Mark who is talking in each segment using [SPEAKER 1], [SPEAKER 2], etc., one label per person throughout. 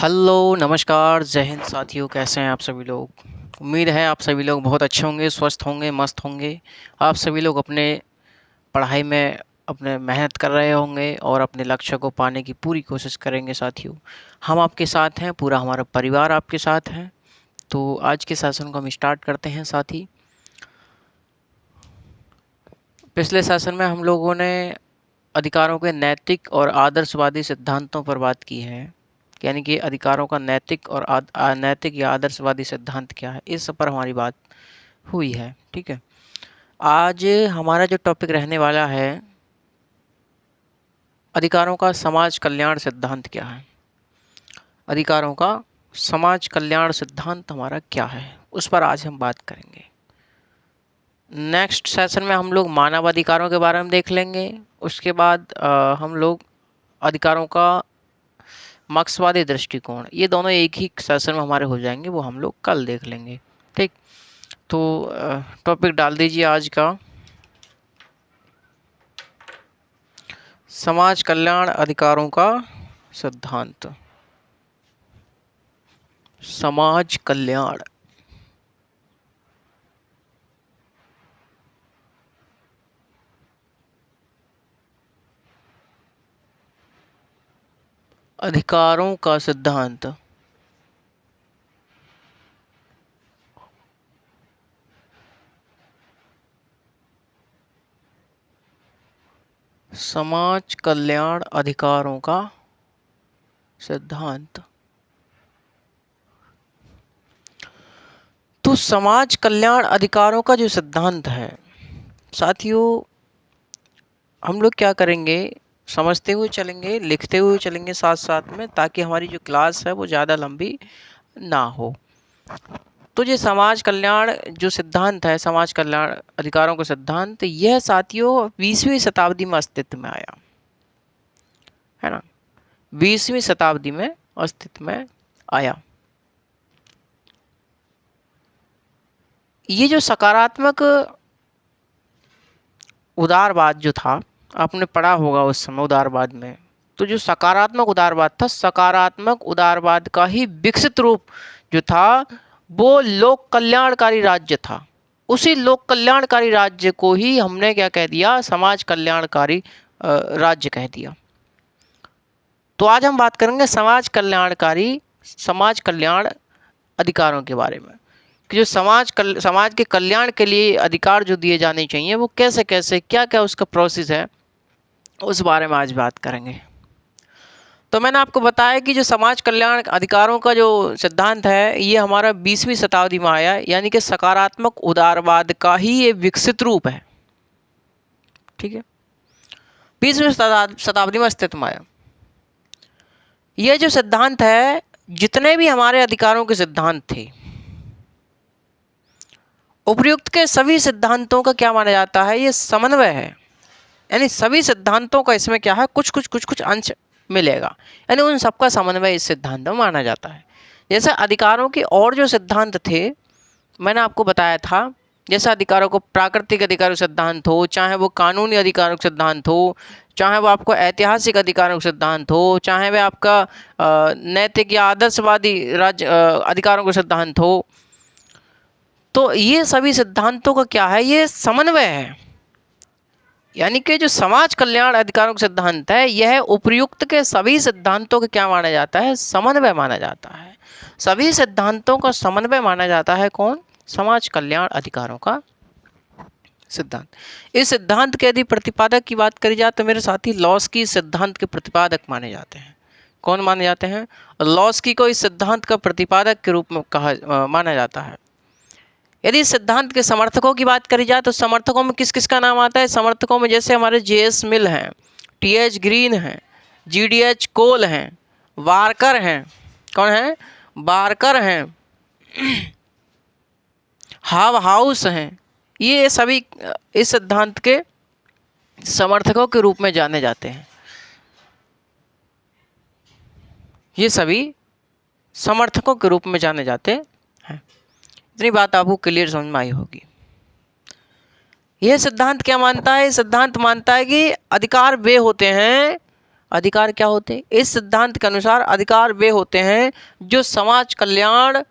[SPEAKER 1] Hello, नमस्कार, जय हिंद साथियों। कैसे हैं आप सभी लोग? उम्मीद है आप सभी लोग बहुत अच्छे होंगे, स्वस्थ होंगे, मस्त होंगे। आप सभी लोग अपने पढ़ाई में अपने मेहनत कर रहे होंगे और अपने लक्ष्य को पाने की पूरी कोशिश करेंगे साथियों। हम आपके साथ हैं, पूरा हमारा परिवार आपके साथ है। तो आज के सेशन को हम स्टार्ट करते हैं साथी। पिछले सेशन में हम लोगों ने अधिकारों के नैतिक और आदर्शवादी सिद्धांतों पर बात की है, यानी कि अधिकारों का नैतिक और अनैतिक या आदर्शवादी सिद्धांत क्या है, इस पर हमारी बात हुई है। ठीक है, आज हमारा जो टॉपिक रहने वाला है, अधिकारों का समाज कल्याण सिद्धांत क्या है। अधिकारों का समाज कल्याण सिद्धांत हमारा क्या है, उस पर आज हम बात करेंगे। नेक्स्ट सेशन में हम लोग मानवाधिकारों के बारे में देख लेंगे। उसके बाद हम लोग अधिकारों का मार्क्सवादी दृष्टिकोण, ये दोनों एक ही सेशन में हमारे हो जाएंगे, वो हम लोग कल देख लेंगे। ठीक, तो टॉपिक डाल दीजिए आज का, समाज कल्याण अधिकारों का सिद्धांत। समाज कल्याण अधिकारों का सिद्धांत। समाज कल्याण अधिकारों का सिद्धांत। तो समाज कल्याण अधिकारों का जो सिद्धांत है साथियों, हम लोग क्या करेंगे, समझते हुए चलेंगे, लिखते हुए चलेंगे साथ साथ में, ताकि हमारी जो क्लास है वो ज़्यादा लंबी ना हो। तो ये समाज कल्याण जो सिद्धांत है, समाज कल्याण अधिकारों का सिद्धांत, यह साथियों 20वीं शताब्दी में अस्तित्व में आया है ना। 20वीं शताब्दी में अस्तित्व में आया। ये जो सकारात्मक उदारवाद जो था, आपने पढ़ा होगा उस समय उदारवाद में, तो जो सकारात्मक उदारवाद था, सकारात्मक उदारवाद का ही विकसित रूप जो था वो लोक कल्याणकारी राज्य था। उसी लोक कल्याणकारी राज्य को ही हमने क्या कह दिया, समाज कल्याणकारी राज्य कह दिया। तो आज हम बात करेंगे समाज कल्याण अधिकारों के बारे में, कि जो समाज के कल्याण के लिए अधिकार जो दिए जाने चाहिए वो कैसे कैसे, क्या क्या उसका प्रोसेस है, उस बारे में आज बात करेंगे। तो मैंने आपको बताया कि जो समाज कल्याण अधिकारों का जो सिद्धांत है, ये हमारा 20वीं शताब्दी में आया, यानी कि सकारात्मक उदारवाद का ही ये विकसित रूप है। ठीक है, 20वीं शताब्दी में अस्तित्व में आया। ये जो सिद्धांत है, जितने भी हमारे अधिकारों के सिद्धांत थे, उपर्युक्त के सभी सिद्धांतों का क्या माना जाता है, ये समन्वय है। यानी सभी सिद्धांतों का इसमें क्या है, कुछ कुछ अंश मिलेगा, यानी उन सबका समन्वय इस सिद्धांत में माना जाता है। जैसे अधिकारों के और जो सिद्धांत थे, मैंने आपको बताया था, जैसे अधिकारों को प्राकृतिक अधिकारों सिद्धांत हो, चाहे वो कानूनी अधिकारों सिद्धांत हो, चाहे वो आपको ऐतिहासिक अधिकारों सिद्धांत हो, चाहे वह आपका नैतिक या आदर्शवादी राज्य अधिकारों का सिद्धांत हो, तो ये सभी सिद्धांतों का क्या है, ये समन्वय है। यानी कि जो समाज कल्याण अधिकारों का सिद्धांत है, यह उपर्युक्त के सभी सिद्धांतों का क्या माना जाता है, समन्वय माना जाता है। सभी सिद्धांतों का समन्वय माना जाता है कौन, समाज कल्याण अधिकारों का सिद्धांत। इस सिद्धांत के यदि प्रतिपादक की बात करी जाए तो मेरे साथी लॉस्की सिद्धांत के प्रतिपादक माने जाते हैं। कौन माने जाते हैं, लॉस्की को इस सिद्धांत का प्रतिपादक के रूप में माना जाता है। यदि सिद्धांत के समर्थकों की बात करी जाए तो समर्थकों में किस किस का नाम आता है, समर्थकों में जैसे हमारे J.S. मिल हैं, T.H. ग्रीन हैं, G.D.H. कोल हैं, बार्कर हैं, कौन है, बार्कर हैं, हाउस हैं, ये सभी इस सिद्धांत के समर्थकों के रूप में जाने जाते हैं। ये सभी समर्थकों के रूप में जाने जाते हैं। इतनी बात आपको क्लियर समझ में आई होगी। यह सिद्धांत क्या मानता है, सिद्धांत मानता है कि अधिकार वे होते हैं अधिकार क्या होते हैं? इस सिद्धांत के अनुसार अधिकार वे होते हैं जो समाज कल्याण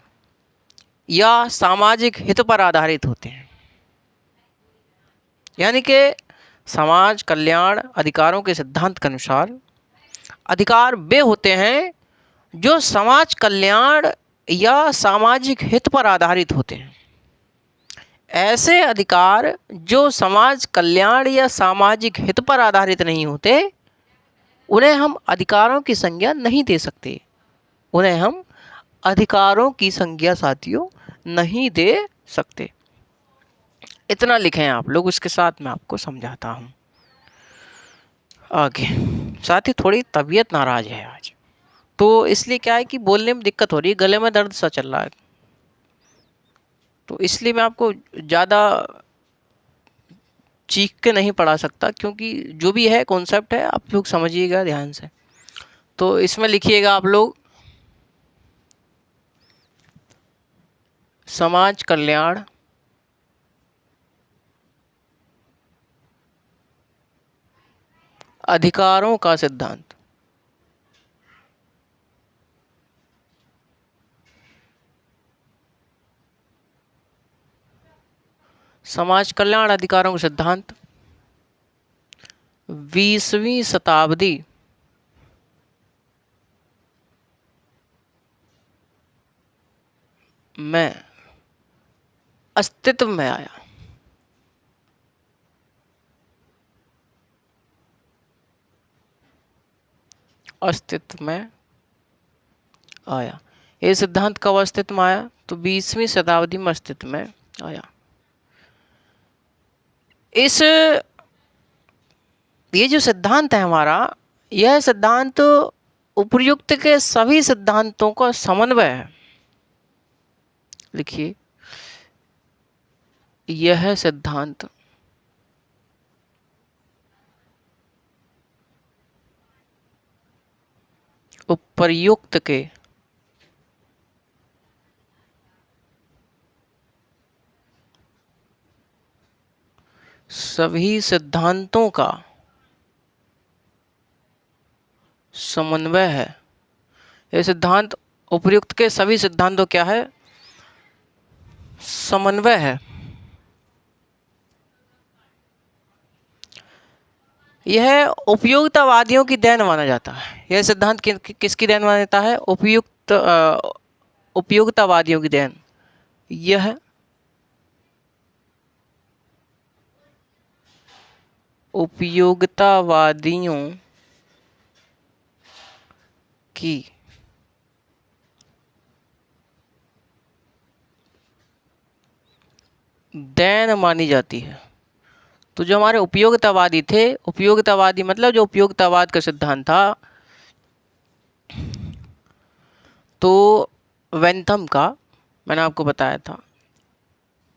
[SPEAKER 1] या सामाजिक हित पर आधारित होते हैं। यानी कि समाज कल्याण अधिकारों के सिद्धांत के अनुसार अधिकार वे होते हैं जो समाज कल्याण या सामाजिक हित पर आधारित होते हैं। ऐसे अधिकार जो समाज कल्याण या सामाजिक हित पर आधारित नहीं होते, उन्हें हम अधिकारों की संज्ञा नहीं दे सकते। उन्हें हम अधिकारों की संज्ञा साथियों नहीं दे सकते। इतना लिखें आप लोग, उसके साथ मैं आपको समझाता हूँ आगे। साथ ही थोड़ी तबीयत नाराज है आज, तो इसलिए क्या है कि बोलने में दिक्कत हो रही है, गले में दर्द सा चल रहा है, तो इसलिए मैं आपको ज़्यादा चीख के नहीं पढ़ा सकता, क्योंकि जो भी है कॉन्सेप्ट है आप लोग समझिएगा ध्यान से। तो इसमें लिखिएगा आप लोग, समाज कल्याण अधिकारों का सिद्धांत। समाज कल्याण अधिकारों का सिद्धांत 20वीं शताब्दी में अस्तित्व में आया। अस्तित्व में आया। ये सिद्धांत कब अस्तित्व में आया? तो 20वीं शताब्दी में अस्तित्व में आया। ये जो सिद्धांत है हमारा, यह सिद्धांत उपर्युक्त के सभी सिद्धांतों का समन्वय है। लिखिए, यह सिद्धांत उपर्युक्त के सभी सिद्धांतों का समन्वय है। यह सिद्धांत उपर्युक्त के सभी सिद्धांतों क्या है? समन्वय है। यह उपयोगितावादियों की देन माना जाता है। यह सिद्धांत किसकी देन माना जाता है? उपयोगितावादियों की देन। यह उपयोगितावादियों की देन मानी जाती है। तो जो हमारे उपयोगितावादी थे, उपयोगितावादी मतलब जो उपयोगितावाद का सिद्धांत था, तो वेंथम का मैंने आपको बताया था,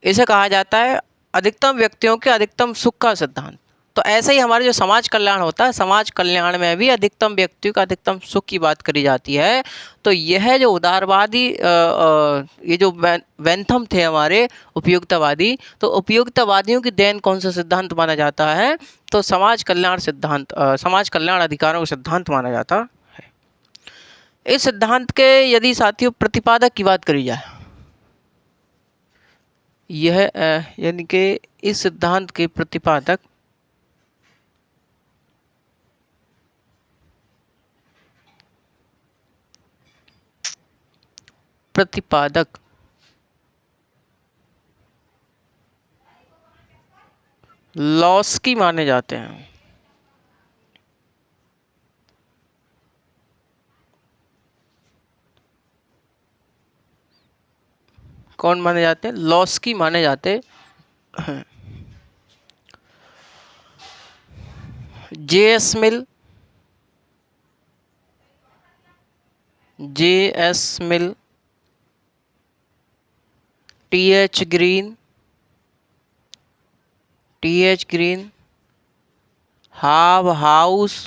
[SPEAKER 1] इसे कहा जाता है अधिकतम व्यक्तियों के अधिकतम सुख का सिद्धांत। तो ऐसे ही हमारे जो समाज कल्याण होता है, समाज कल्याण में भी अधिकतम व्यक्तियों का अधिकतम सुख की बात करी जाती है। तो यह जो उदारवादी ये जो वेंथम थे हमारे उपयोगितावादी, तो उपयोगितावादियों की देन कौन सा सिद्धांत माना जाता है? तो समाज कल्याण सिद्धांत, समाज कल्याण अधिकारों का सिद्धांत माना जाता है। इस सिद्धांत के यदि साथियों प्रतिपादक की बात करी जाए, यह यानी कि इस सिद्धांत के प्रतिपादक लॉस्की माने जाते हैं। कौन माने जाते हैं? लॉस्की माने जाते हैं। J.S. मिल, J.S. मिल, T.H. Green, T.H. ग्रीन, हाव हाउस,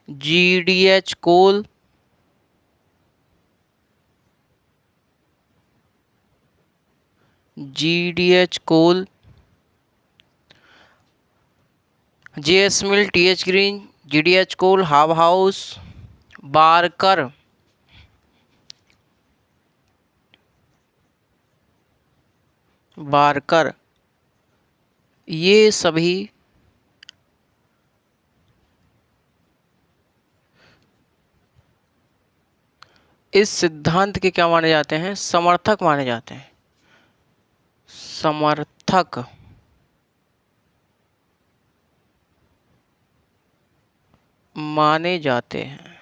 [SPEAKER 1] G.D.H. कोल, G.D.H. कोल, JS मिल, TH ग्रीन, GDH कोल, हाव हाउस, बारकर, बारकर, ये सभी इस सिद्धांत के क्या माने जाते हैं? समर्थक माने जाते हैं। समर्थक माने जाते हैं।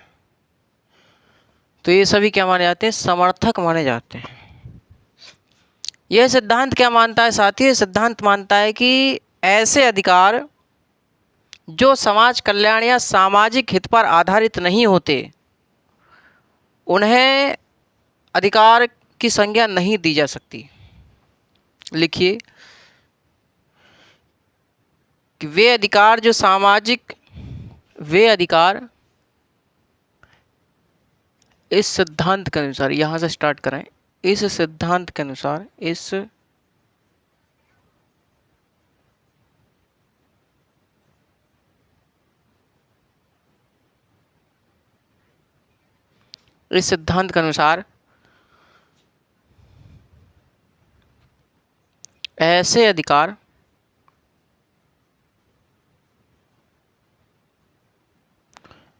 [SPEAKER 1] तो ये सभी क्या माने जाते हैं? समर्थक माने जाते हैं। यह सिद्धांत क्या मानता है साथियों? सिद्धांत मानता है कि ऐसे अधिकार जो समाज कल्याण या सामाजिक हित पर आधारित नहीं होते, उन्हें अधिकार की संज्ञा नहीं दी जा सकती। लिखिए कि वे अधिकार जो वे अधिकार इस सिद्धांत के अनुसार, यहां से स्टार्ट करें, इस सिद्धांत के अनुसार, इस सिद्धांत के अनुसार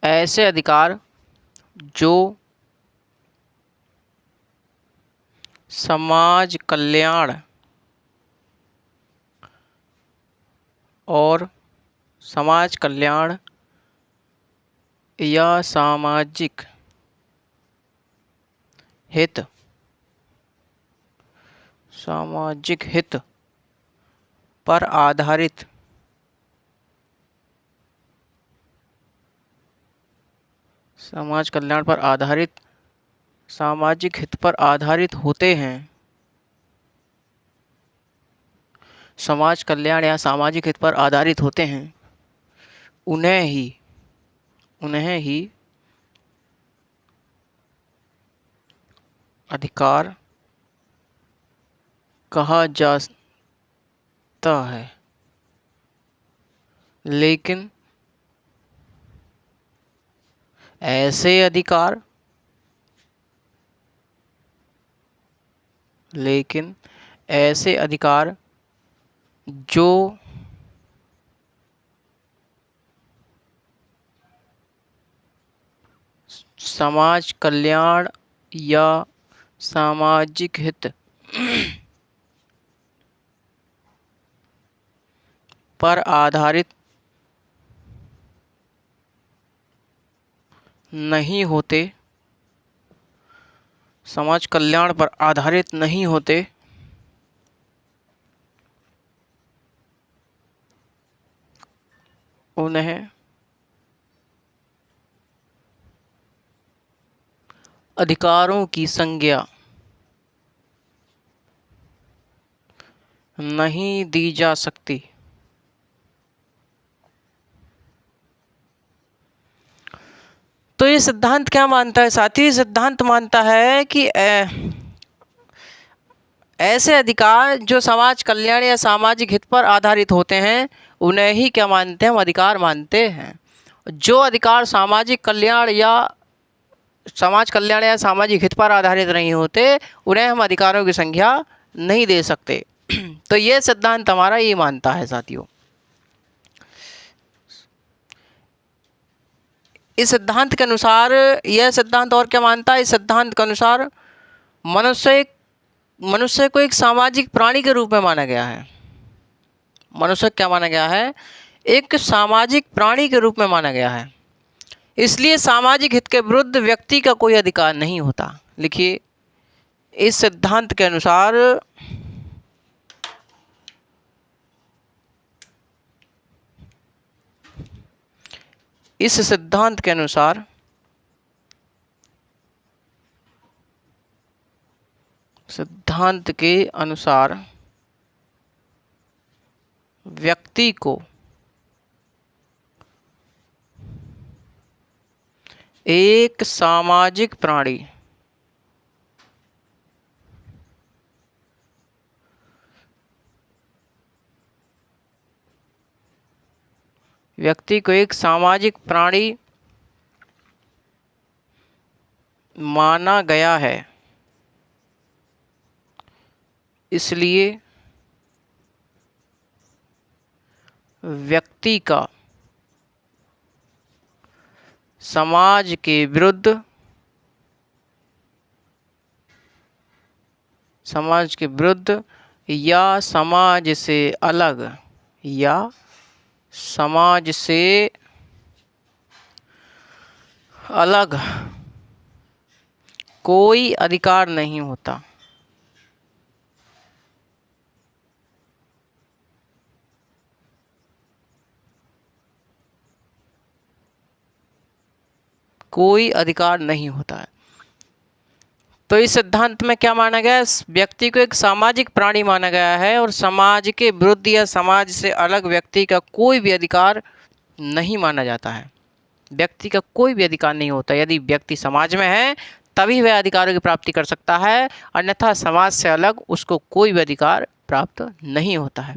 [SPEAKER 1] ऐसे अधिकार जो समाज कल्याण और समाज कल्याण या सामाजिक हित पर आधारित समाज कल्याण पर आधारित सामाजिक हित पर आधारित होते हैं, समाज कल्याण या सामाजिक हित पर आधारित होते हैं, उन्हें ही अधिकार कहा जाता है। लेकिन ऐसे अधिकार जो समाज कल्याण या सामाजिक हित पर आधारित नहीं होते, समाज कल्याण पर आधारित नहीं होते, उन्हें अधिकारों की संज्ञा नहीं दी जा सकती। तो ये सिद्धांत क्या मानता है साथी? सिद्धांत मानता है कि ऐसे अधिकार जो समाज कल्याण या सामाजिक हित पर आधारित होते हैं, उन्हें ही क्या मानते हैं? हम अधिकार मानते हैं। जो अधिकार सामाजिक कल्याण या सामाजिक हित पर आधारित नहीं होते, उन्हें हम अधिकारों की संज्ञा नहीं दे सकते। तो ये सिद्धांत हमारा ये मानता है साथियों। इस सिद्धांत के अनुसार, यह सिद्धांत और क्या मानता है? इस सिद्धांत के अनुसार मनुष्य को एक सामाजिक प्राणी के रूप में माना गया है। मनुष्य क्या माना गया है? एक सामाजिक प्राणी के रूप में माना गया है। इसलिए सामाजिक हित के विरुद्ध व्यक्ति का कोई अधिकार नहीं होता। लिखिए, इस सिद्धांत के अनुसार सिद्धांत के अनुसार व्यक्ति को एक सामाजिक प्राणी व्यक्ति को एक सामाजिक प्राणी माना गया है, इसलिए व्यक्ति का समाज के विरुद्ध या समाज से अलग कोई अधिकार नहीं होता। कोई अधिकार नहीं होता है। तो इस सिद्धांत में क्या माना गया है? व्यक्ति को एक सामाजिक प्राणी माना गया है और समाज के विरुद्ध या समाज से अलग व्यक्ति का कोई भी अधिकार नहीं माना जाता है। व्यक्ति का कोई भी अधिकार नहीं होता। यदि व्यक्ति समाज में है तभी वह अधिकारों की प्राप्ति कर सकता है, अन्यथा समाज से अलग उसको कोई भी अधिकार प्राप्त नहीं होता है।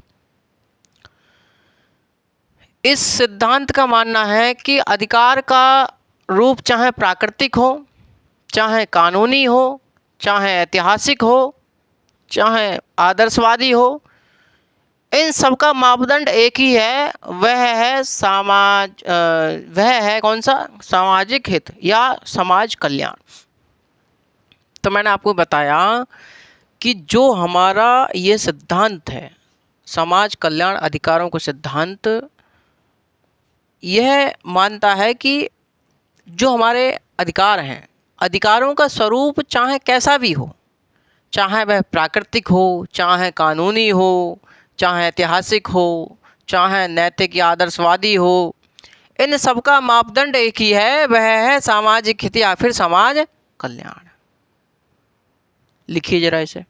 [SPEAKER 1] इस सिद्धांत का मानना है कि अधिकार का रूप चाहे प्राकृतिक हो, चाहे कानूनी हो, चाहे ऐतिहासिक हो, चाहे आदर्शवादी हो, इन सब का मापदंड एक ही है, वह है कौन सा? सामाजिक हित या समाज कल्याण। तो मैंने आपको बताया कि जो हमारा ये सिद्धांत है, समाज कल्याण अधिकारों को सिद्धांत, यह मानता है कि जो हमारे अधिकार हैं, अधिकारों का स्वरूप चाहे कैसा भी हो, चाहे वह प्राकृतिक हो, चाहे कानूनी हो, चाहे ऐतिहासिक हो, चाहे नैतिक या आदर्शवादी हो, इन सब का मापदंड एक ही है, वह है सामाजिक हित या फिर समाज कल्याण। लिखिए जरा इसे।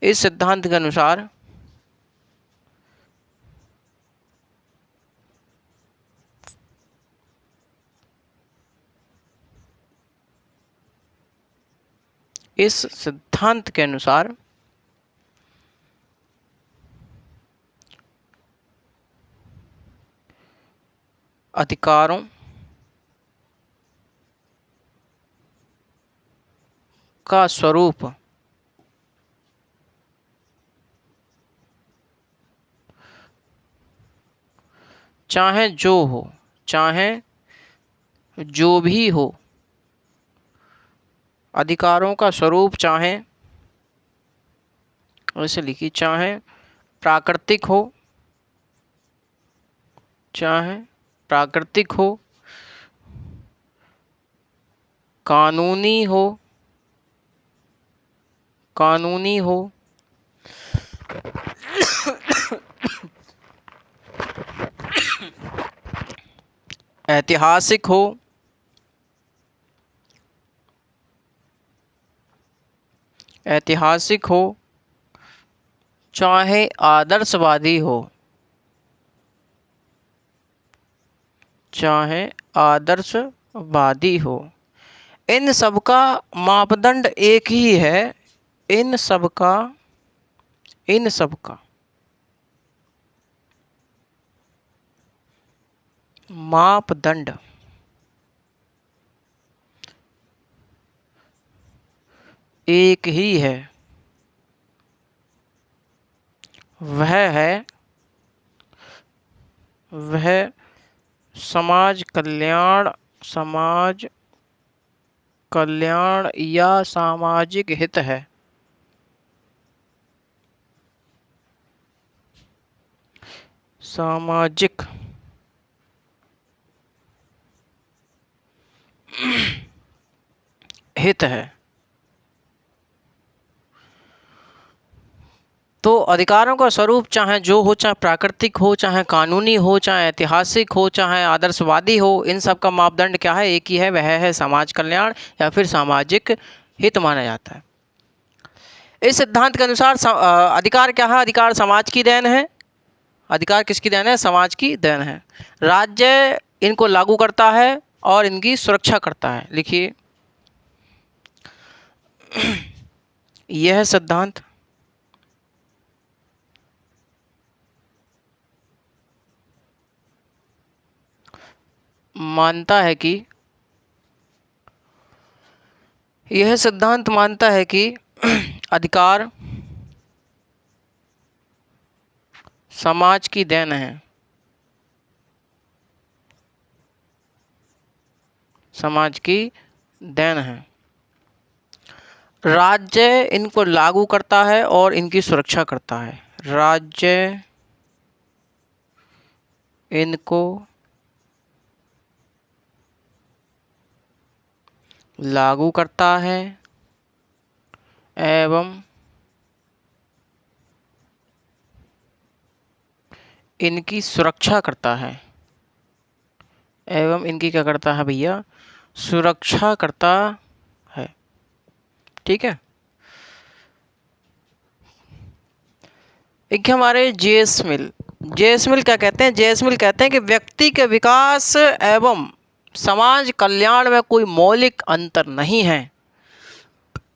[SPEAKER 1] इस सिद्धांत के अनुसार अधिकारों का स्वरूप चाहे जो हो, चाहे जो भी हो, अधिकारों का स्वरूप चाहे, ऐसे लिखिए, चाहे प्राकृतिक हो, कानूनी हो, ऐतिहासिक हो, चाहे आदर्शवादी हो, इन सब का मापदंड एक ही है। इन सब का मापदंड एक ही है, वह समाज कल्याण या सामाजिक हित है। सामाजिक हित है। तो अधिकारों का स्वरूप चाहे जो हो, चाहे प्राकृतिक हो, चाहे कानूनी हो, चाहे ऐतिहासिक हो, चाहे आदर्शवादी हो, इन सब का मापदंड क्या है? एक ही है, वह है समाज कल्याण या फिर सामाजिक हित माना जाता है। इस सिद्धांत के अनुसार अधिकार क्या है? अधिकार समाज की देन है। अधिकार किसकी देन है? समाज की देन है। राज्य इनको लागू करता है और इनकी सुरक्षा करता है। लिखिए, यह सिद्धांत मानता है कि यह सिद्धांत मानता है कि अधिकार समाज की देन है, समाज की देन है। राज्य इनको लागू करता है और इनकी सुरक्षा करता है। राज्य इनको लागू करता है एवं इनकी सुरक्षा करता है, एवं इनकी क्या करता है भैया, सुरक्षा करता है। ठीक है। एक हमारे जेएस मिल, जेएस मिल क्या कहते हैं, जेएस मिल कहते हैं कि व्यक्ति के विकास एवं समाज कल्याण में कोई मौलिक अंतर नहीं है।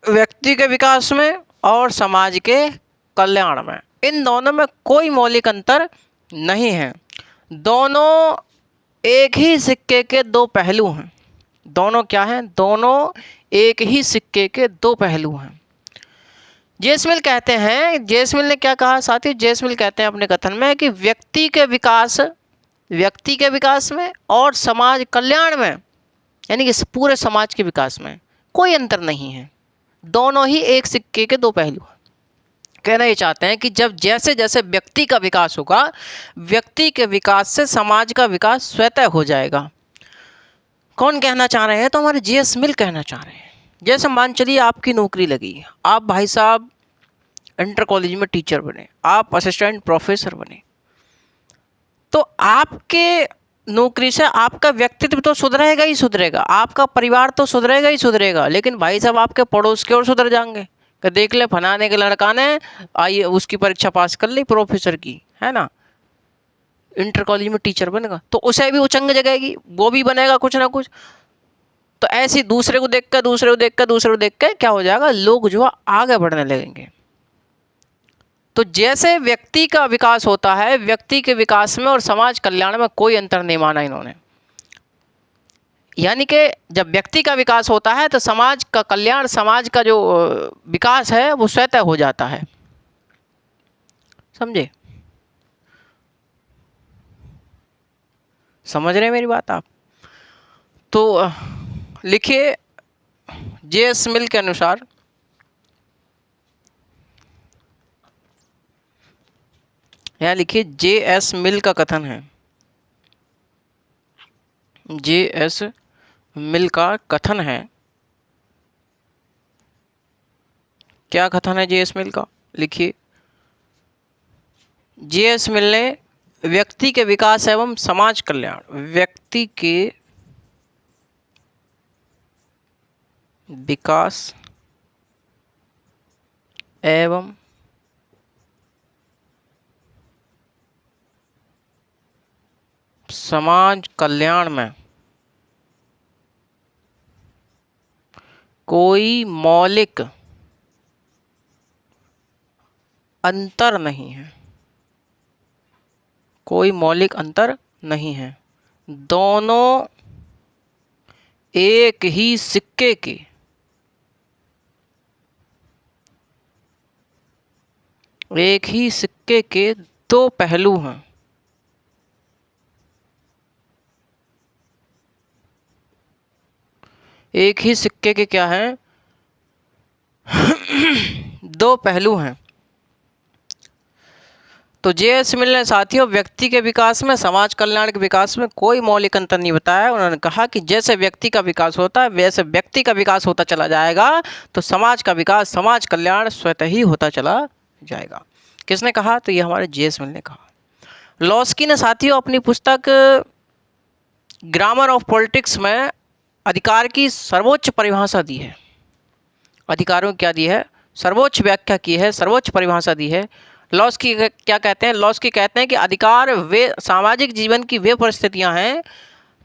[SPEAKER 1] व्यक्ति के विकास में और समाज के कल्याण में, इन दोनों में कोई मौलिक अंतर नहीं है। दोनों एक ही सिक्के के दो पहलू हैं। दोनों क्या हैं, दोनों एक ही सिक्के के दो पहलू हैं। जेएस मिल कहते हैं, जेएस मिल ने क्या कहा साथी, जेएस मिल कहते हैं अपने कथन में कि व्यक्ति के विकास में और समाज कल्याण में, यानी कि पूरे समाज के विकास में कोई अंतर नहीं है। दोनों ही एक सिक्के के दो पहलू हैं। कहना ये चाहते हैं कि जब जैसे जैसे व्यक्ति का विकास होगा, व्यक्ति के विकास से समाज का विकास स्वतः हो जाएगा। कौन कहना चाह रहे हैं, तो हमारे जेएस मिल कहना चाह रहे हैं। जैसे मान चलिए आपकी नौकरी लगी, आप भाई साहब इंटर कॉलेज में टीचर बने, आप असिस्टेंट प्रोफेसर बने, तो आपके नौकरी से आपका व्यक्तित्व तो सुधरेगा ही सुधरेगा, आपका परिवार तो सुधरेगा ही सुधरेगा, लेकिन भाई साहब आपके पड़ोस के और सुधर जाएंगे कि देख ले फलाने के लड़का ने आई उसकी परीक्षा पास कर ली प्रोफेसर की, है ना, इंटर कॉलेज में टीचर बनेगा, तो उसे भी उचंग जगेगी, वो भी बनेगा कुछ ना कुछ। तो ऐसे दूसरे को देख कर दूसरे को देख कर दूसरे को देख कर क्या हो जाएगा, लोग जो है आगे बढ़ने लगेंगे। तो जैसे व्यक्ति का विकास होता है, व्यक्ति के विकास में और समाज कल्याण में कोई अंतर नहीं माना इन्होंने। यानी कि जब व्यक्ति का विकास होता है तो समाज का कल्याण, समाज का जो विकास है वो स्वतः हो जाता है। समझे, समझ रहे हैं मेरी बात आप? तो लिखिए जेएस मिल के अनुसार, यहाँ लिखिए जेएस मिल का कथन है, जेएस मिल का कथन है। क्या कथन है जेएस मिल का, लिखिए जेएस मिल ने व्यक्ति के विकास एवं समाज कल्याण, व्यक्ति के विकास एवं समाज कल्याण में कोई मौलिक अंतर नहीं है, कोई मौलिक अंतर नहीं है। दोनों एक ही सिक्के के दो पहलू हैं। एक ही सिक्के के क्या हैं, दो पहलू हैं। तो जेएस मिल ने साथियों व्यक्ति के विकास में, समाज कल्याण के विकास में कोई मौलिक अंतर नहीं बताया। उन्होंने कहा कि जैसे व्यक्ति का विकास होता है वैसे व्यक्ति का विकास होता चला जाएगा, तो समाज का विकास, समाज कल्याण स्वतः ही होता चला जाएगा। किसने कहा, तो ये हमारे जेएस मिल ने कहा। लॉस्की ने साथियों अपनी पुस्तक ग्रामर ऑफ पॉलिटिक्स में अधिकार की सर्वोच्च परिभाषा दी है। अधिकारों क्या दी है, सर्वोच्च व्याख्या की है, सर्वोच्च परिभाषा दी है। लॉस्की क्या कहते हैं, लॉस्की कहते हैं कि अधिकार वे सामाजिक जीवन की वे परिस्थितियां हैं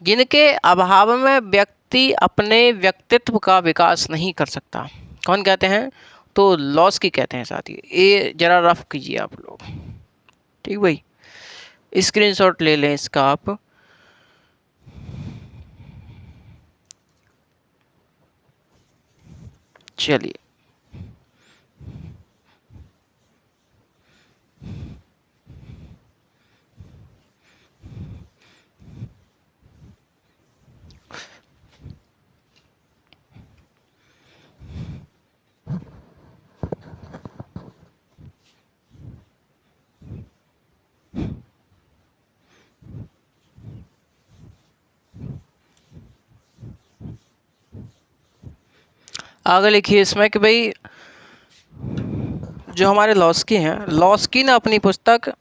[SPEAKER 1] जिनके अभाव में व्यक्ति अपने व्यक्तित्व का विकास नहीं कर सकता। कौन कहते हैं, तो लॉस्की कहते हैं साथी। ये जरा रफ कीजिए आप लोग, ठीक भाई, स्क्रीनशॉट ले लें इसका आप। चलिए, आगे लिखिए इसमें कि भाई जो हमारे लॉस्की हैं, लॉस्की ने अपनी पुस्तक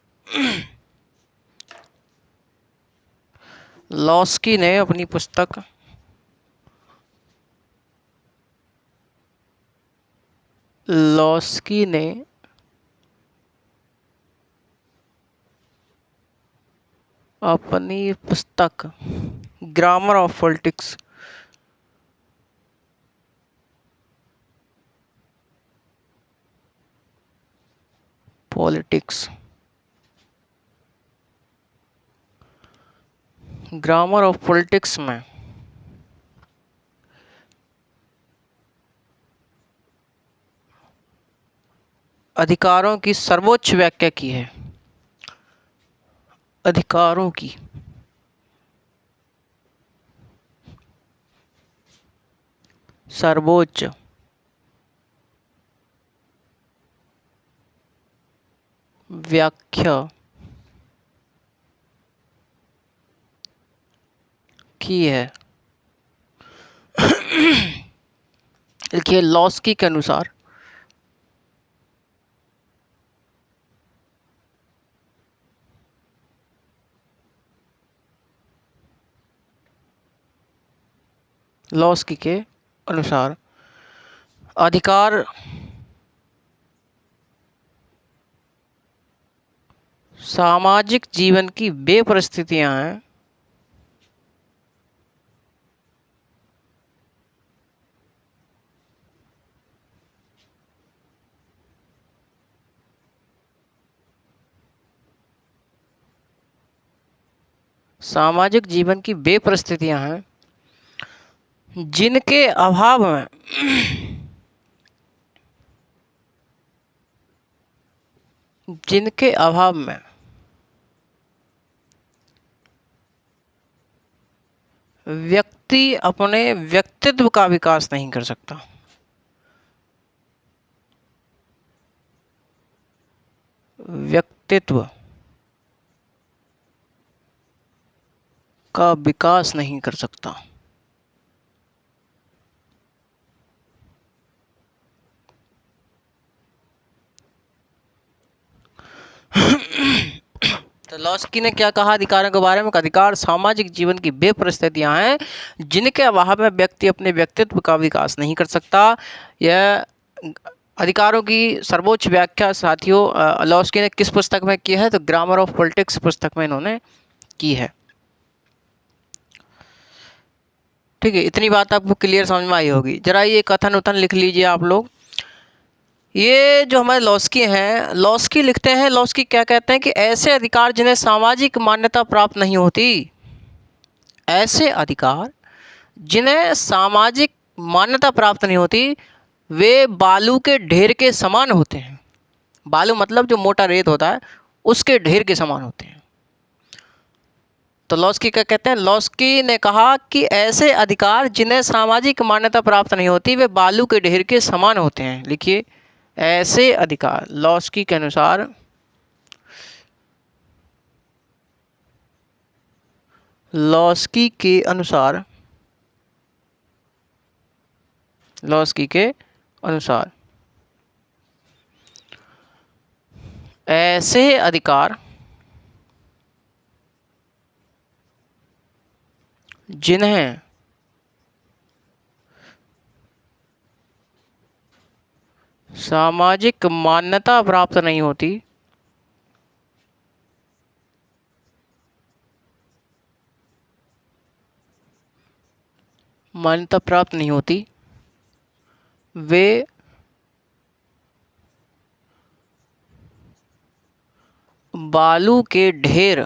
[SPEAKER 1] लॉस्की ने अपनी पुस्तक लॉस्की ने अपनी पुस्तक grammar of politics politics grammar of politics में अधिकारों की सर्वोच्च व्याख्या की है। अधिकारों की सर्वोच्च व्याख्या की है। देखिए, लॉस्की के अनुसार लॉस्की के अनुसार अधिकार सामाजिक जीवन की वे परिस्थितियां हैं सामाजिक जीवन की वे परिस्थितियां हैं जिनके अभाव में जिनके अभाव में व्यक्ति अपने व्यक्तित्व का विकास नहीं कर सकता। व्यक्तित्व का विकास नहीं कर सकता। तो लॉस्की ने क्या कहा अधिकारों के बारे में? अधिकार सामाजिक जीवन की वे परिस्थितियां हैं जिनके अभाव में व्यक्ति अपने व्यक्तित्व का विकास नहीं कर सकता। यह अधिकारों की सर्वोच्च व्याख्या साथियों लॉस्की ने किस पुस्तक में की है? तो ग्रामर ऑफ पॉलिटिक्स पुस्तक में इन्होंने की है। ठीक है, इतनी बात आपको क्लियर समझ में आई होगी। जरा ये कथन उथन लिख लीजिए आप लोग। ये जो हमारे लॉस्की हैं, लॉस्की लिखते हैं, लॉस्की क्या कहते हैं कि ऐसे अधिकार जिन्हें सामाजिक मान्यता प्राप्त नहीं होती, ऐसे अधिकार जिन्हें सामाजिक मान्यता प्राप्त नहीं होती, वे बालू के ढेर के समान होते हैं। बालू मतलब जो मोटा रेत होता है उसके ढेर के समान होते हैं। तो लॉस्की क्या कहते हैं? लॉस्की ने कहा कि ऐसे अधिकार जिन्हें सामाजिक मान्यता प्राप्त नहीं होती वे बालू के ढेर के समान होते हैं। लिखिए, ऐसे अधिकार लॉस्की के अनुसार लॉस्की के अनुसार ऐसे अधिकार जिन्हें सामाजिक मान्यता प्राप्त नहीं होती वे बालू के ढेर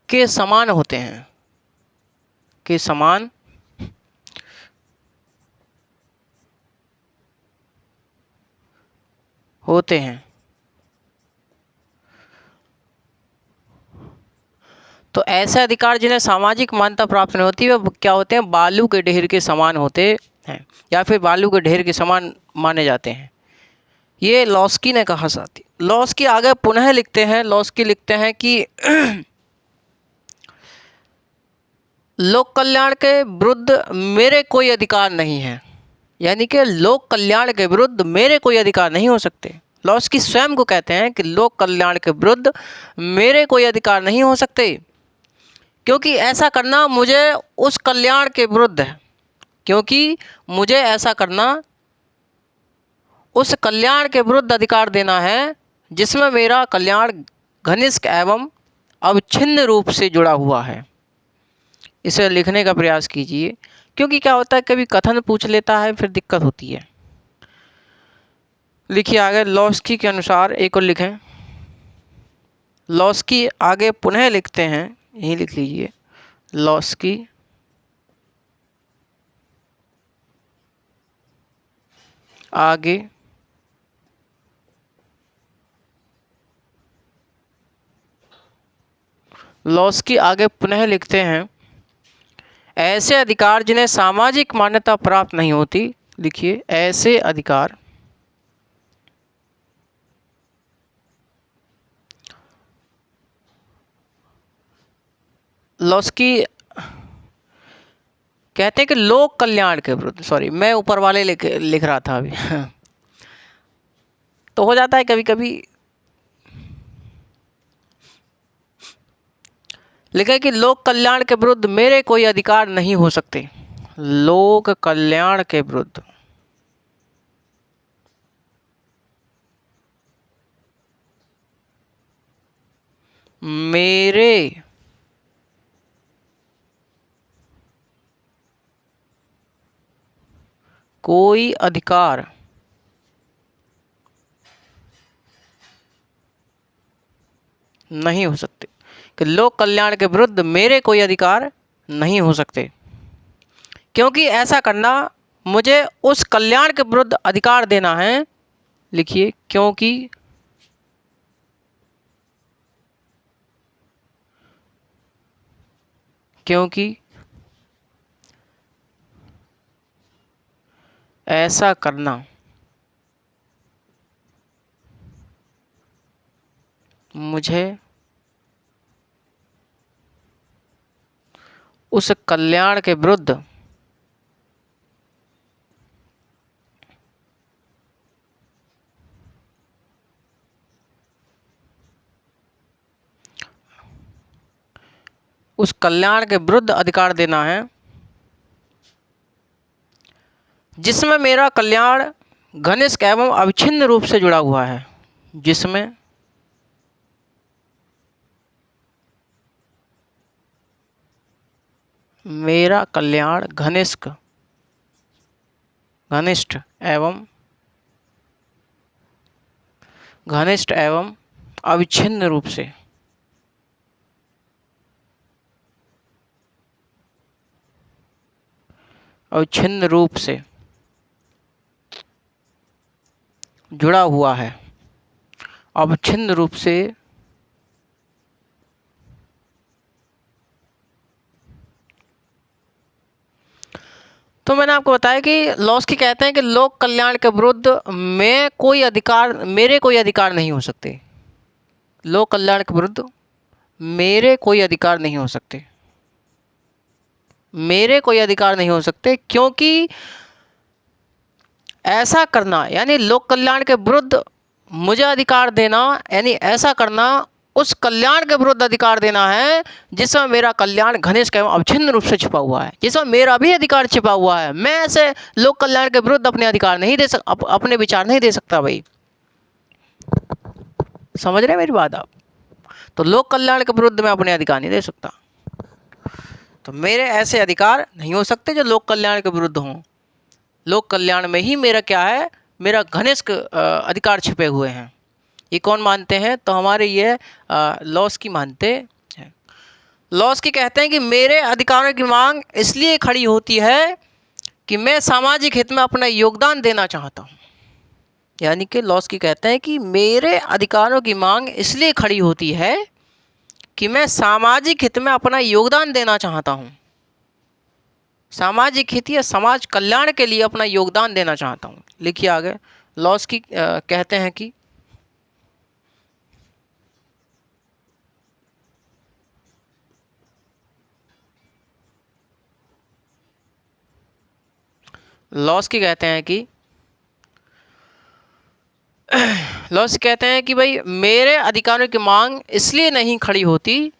[SPEAKER 1] के समान होते हैं। होते हैं। तो ऐसे अधिकार जिन्हें सामाजिक मान्यता प्राप्त नहीं होती वे क्या होते हैं, बालू के ढेर के समान होते हैं या फिर बालू के ढेर के समान माने जाते हैं। ये लॉस्की ने कहा साथी। लॉस्की आगे पुनः लिखते हैं, लॉस्की लिखते हैं कि लोक कल्याण के विरुद्ध मेरे कोई अधिकार नहीं है, यानी कि लोक कल्याण के विरुद्ध मेरे कोई अधिकार नहीं हो सकते। लॉस्की स्वयं को कहते हैं कि लोक कल्याण के विरुद्ध मेरे कोई अधिकार नहीं हो सकते, क्योंकि ऐसा करना मुझे उस कल्याण के विरुद्ध है, क्योंकि मुझे ऐसा करना उस कल्याण के विरुद्ध अधिकार देना है जिसमें मेरा कल्याण घनिष्ठ एवं अविच्छिन्न रूप से जुड़ा हुआ है। इसे लिखने का प्रयास कीजिए, क्योंकि क्या होता है कभी कथन पूछ लेता है फिर दिक्कत होती है। लिखिए आगे, लॉस्की के अनुसार एक और लिखें। लॉस्की आगे पुनः लिखते हैं, यही लिख लीजिए, लॉस्की आगे पुनः लिखते हैं, ऐसे अधिकार जिन्हें सामाजिक मान्यता प्राप्त नहीं होती। लिखिए, ऐसे अधिकार लॉस्की कहते हैं कि लोक कल्याण के विरुद्ध, सॉरी मैं ऊपर वाले लिख रहा था अभी तो हो जाता है कभी कभी। लिखा है कि लोक कल्याण के विरुद्ध मेरे कोई अधिकार नहीं हो सकते। लोक कल्याण के विरुद्ध मेरे कोई अधिकार नहीं हो सकते, कि लोक कल्याण के विरुद्ध मेरे कोई अधिकार नहीं हो सकते, क्योंकि ऐसा करना मुझे उस कल्याण के विरुद्ध अधिकार देना है। लिखिए, क्योंकि ऐसा करना मुझे उस कल्याण के विरुद्ध अधिकार देना है जिसमें मेरा कल्याण घनिष्ठ एवं अविच्छिन्न रूप से जुड़ा हुआ है, जिसमें मेरा कल्याण घनिष्ठ एवं अविच्छिन्न रूप से जुड़ा हुआ है। अविच्छिन्न रूप से तो मैंने आपको बताया कि लॉस्की कहते हैं कि लोक कल्याण के विरुद्ध मेरे कोई अधिकार नहीं हो सकते। लोक कल्याण के विरुद्ध मेरे कोई अधिकार नहीं हो सकते, क्योंकि ऐसा करना यानी लोक कल्याण के विरुद्ध मुझे अधिकार देना, यानी ऐसा करना उस कल्याण के विरुद्ध अधिकार देना है जिसमें मेरा कल्याण घनिष्ठ एवं अविच्छिन्न रूप से छिपा हुआ है, जिसमें मेरा भी अधिकार छिपा हुआ है। मैं ऐसे लोक कल्याण के विरुद्ध अपने अधिकार नहीं दे अपने विचार नहीं दे सकता। भाई समझ रहे हैं मेरी बात आप? तो लोक कल्याण के विरुद्ध मैं अपने अधिकार नहीं दे सकता, तो मेरे ऐसे अधिकार नहीं हो सकते जो लोक कल्याण के विरुद्ध हों। लोक कल्याण में ही मेरा क्या है, मेरा घनिष्ठ अधिकार छिपे हुए हैं। ये कौन मानते हैं? तो हमारे ये लॉस्की मानते हैं। लॉस्की कहते हैं कि मेरे अधिकारों की मांग इसलिए खड़ी होती है कि मैं सामाजिक हित में अपना योगदान देना चाहता हूँ। यानी कि लॉस्की कहते हैं कि मेरे अधिकारों की मांग इसलिए खड़ी होती है कि मैं सामाजिक हित में अपना योगदान देना चाहता हूँ। सामाजिक हित या समाज कल्याण के लिए अपना योगदान देना चाहता हूँ। लिखिए आगे। लॉस्की कहते हैं कि लॉस्की कहते हैं कि लॉस्की कहते हैं कि भाई मेरे अधिकारों की मांग इसलिए नहीं खड़ी होती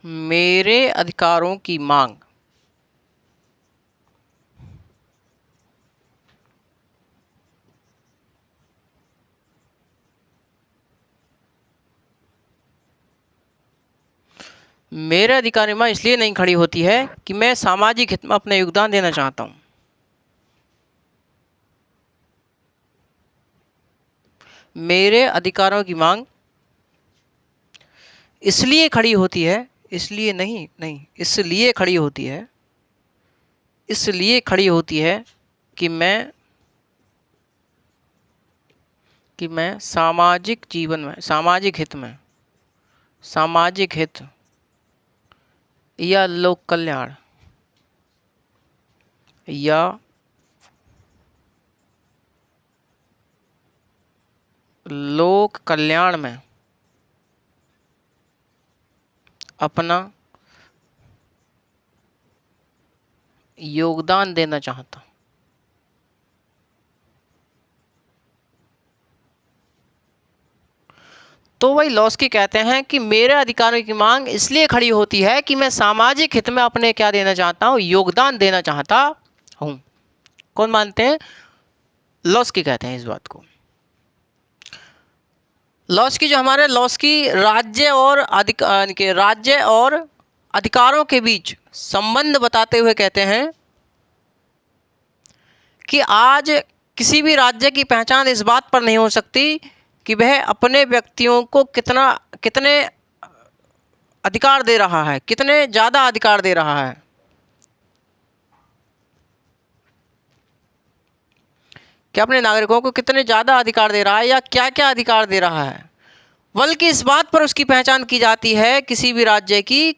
[SPEAKER 1] मेरे अधिकारों की मांग मेरे अधिकारों की मांग इसलिए नहीं खड़ी होती है कि मैं सामाजिक हित में अपना योगदान देना चाहता हूँ। मेरे अधिकारों की मांग इसलिए खड़ी होती है, इसलिए नहीं नहीं इसलिए खड़ी होती है, इसलिए खड़ी होती है कि मैं सामाजिक जीवन में, सामाजिक हित या लोक कल्याण या लोक कल्याण में अपना योगदान देना चाहता। तो वही लॉस्की कहते हैं कि मेरे अधिकारों की मांग इसलिए खड़ी होती है कि मैं सामाजिक हित में अपने क्या देना चाहता हूँ, योगदान देना चाहता हूँ। कौन मानते हैं? लॉस्की कहते हैं इस बात को। लॉस्की जो हमारे लॉस्की राज्य और अधिकारों के बीच संबंध बताते हुए कहते हैं कि आज किसी भी राज्य की पहचान इस बात पर नहीं हो सकती कि वह अपने व्यक्तियों को कितने अधिकार दे रहा है, कितने ज़्यादा अधिकार दे रहा है, कि अपने नागरिकों को कितने ज़्यादा अधिकार दे रहा है या क्या क्या अधिकार दे रहा है, बल्कि इस बात पर उसकी पहचान की जाती है किसी भी राज्य की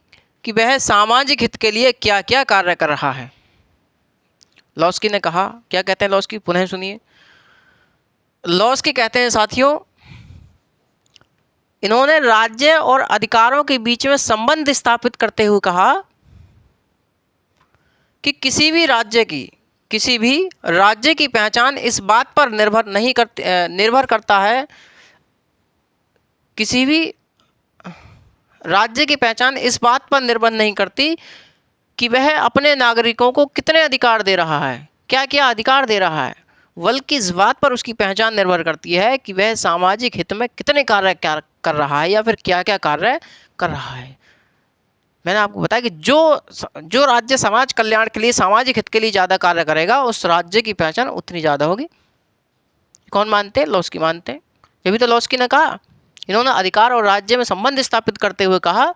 [SPEAKER 1] कि वह सामाजिक हित के लिए क्या क्या कार्य कर रहा है। लॉस्की ने कहा, क्या कहते हैं लॉस्की, पुनः सुनिए। लॉस्की कहते हैं साथियों, इन्होंने राज्य और अधिकारों के बीच में संबंध स्थापित करते हुए कहा कि किसी भी राज्य की पहचान इस बात पर निर्भर करता है, किसी भी राज्य की पहचान इस बात पर निर्भर नहीं करती कि वह अपने नागरिकों को कितने अधिकार दे रहा है, क्या क्या अधिकार दे रहा है, बल्कि इस बात पर उसकी पहचान निर्भर करती है कि वह सामाजिक हित में कितने कार्य कर रहा है या फिर क्या क्या कार्य कर रहा है। मैंने आपको बताया कि जो राज्य समाज कल्याण के लिए, सामाजिक हित के लिए ज़्यादा कार्य करेगा, उस राज्य की पहचान उतनी ज़्यादा होगी। कौन मानते हैं? लॉस्की मानते हैं। जब भी तो लॉस्की ने कहा, इन्होंने अधिकार और राज्य में संबंध स्थापित करते हुए कहा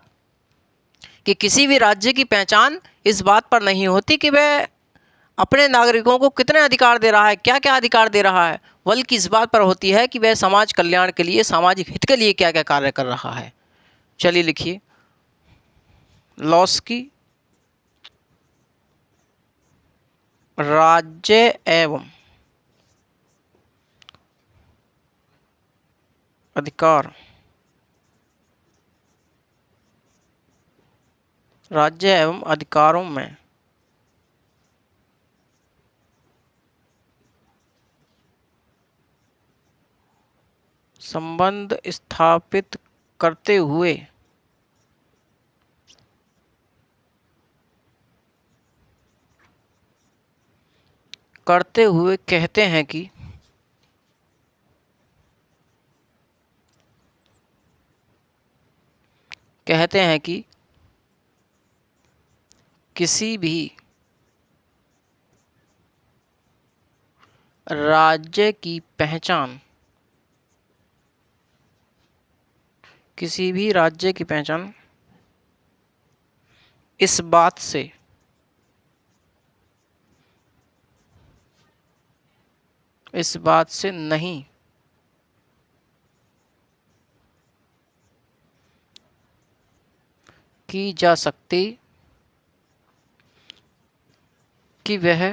[SPEAKER 1] कि किसी भी राज्य की पहचान इस बात पर नहीं होती कि वह अपने नागरिकों को कितने अधिकार दे रहा है, क्या क्या अधिकार दे रहा है, बल्कि इस बात पर होती है कि वह समाज कल्याण के लिए, सामाजिक हित के लिए क्या क्या कार्य कर रहा है। चलिए लिखिए। लॉस्की राज्य एवं अधिकार, राज्य एवं अधिकारों में संबंध स्थापित करते हुए कहते हैं कि किसी भी राज्य की पहचान, किसी भी राज्य की पहचान इस बात से नहीं की जा सकती कि वह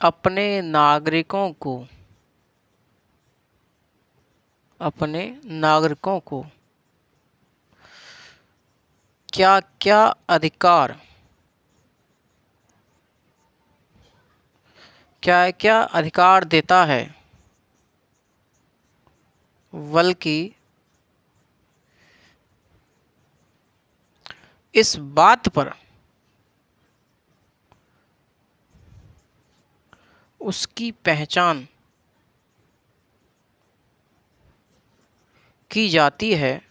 [SPEAKER 1] अपने नागरिकों को क्या क्या अधिकार देता है, बल्कि इस बात पर उसकी पहचान की जाती है,